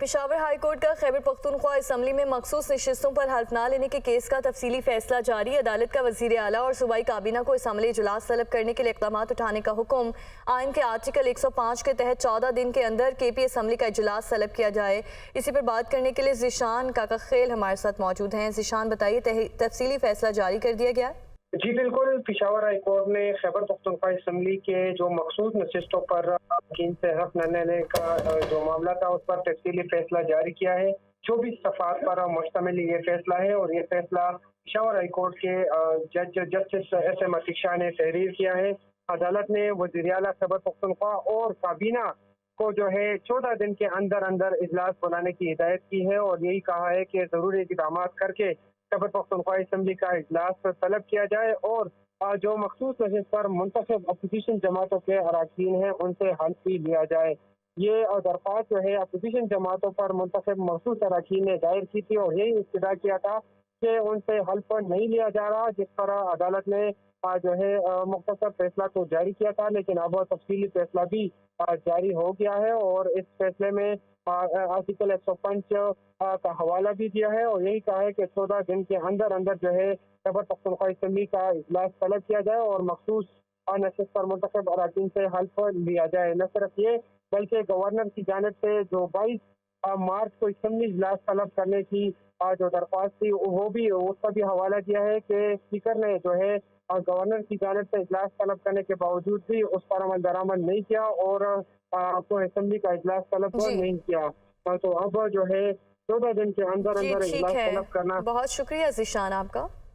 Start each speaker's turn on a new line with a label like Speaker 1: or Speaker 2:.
Speaker 1: Peshawar high court का Khyber Pakhtunkhwa assembly में मखसूस नशिस्तों पर हल्फ न लेने के केस का तफसीली फैसला जारी। अदालत का वजीर आला और सूबाई काबीना को असम्बली इजलास तलब करने के लिए इक़दाम उठाने का हुक्म। आइन के आर्टिकल 105 के तहत 14 दिन के अंदर KP असम्बली का इजलास तलब किया जाए। इसी पर बात करने के लिए ज़िशान काका खेल हमारे साथ मौजूद हैं। ज़िशान, बताइए, तफसीली फैसला जारी कर दिया गया?
Speaker 2: जी बिल्कुल, पेशावर हाई कोर्ट ने खैबर पख्तूनख्वा असम्बली के जो मखसूस नशिस्तों पर वकील से हक न लेने का जो मामला था उस पर तफसीली फैसला जारी किया है। 24 सफ़ात पर मुश्तमिल ये फैसला है और ये फैसला पेशावर हाई कोर्ट के जस्टिस SM अतीक शाह ने तहरीर किया है। अदालत ने वज़ीर आला खैबर पख्तूनख्वा और काबीना को जो है 14 दिन के अंदर अंदर इजलास बुलाने की हिदायत की है और यही कहा है कि ज़रूरी इक़दाम करके खैबर पख्तूनख्वा असम्बली का इजलास तलब किया जाए और जो मखसूस नशिस्त पर मुंतखब अपोजिशन जमातों के अरकान हैं उनसे हल्फ भी लिया जाए। ये दरख्वास्त जो है अपोजिशन जमातों पर मुंतखब मखसूस अरकान ने दायर की थी और यही इब्तिदा किया था कि उनसे हल्फ नहीं लिया जा रहा, जिस पर अदालत ने जो है मुख्तसर फैसला तो जारी किया था, लेकिन अब तफसीली फैसला भी जारी हो गया है और इस फैसले में आर्टिकल 105 का हवाला भी दिया है और यही कहा है कि 14 दिन के अंदर अंदर जो है खैबर पख्तूनख्वा असम्बली का इजलास तलब किया जाए और मखसूस नशिस्त पर मुंतखब अरकान से हल्फ लिया जाए। न सिर्फ ये बल्कि गवर्नर की जानिब से जो 22 मार्च को असम्बली इजलास तलब करने की जो दरख्वास्त थी वो भी उसका भी हवाला दिया है कि स्पीकर ने जो है गवर्नर की जानिब से इजलास तलब करने के बावजूद भी उस पर अमल दरामद नहीं किया और असम्बली का इजलास तलब नहीं किया। तो अब जो है 14 दिन के अंदर अंदर इजलास तलब करना।
Speaker 1: बहुत शुक्रिया ज़िशान आपका।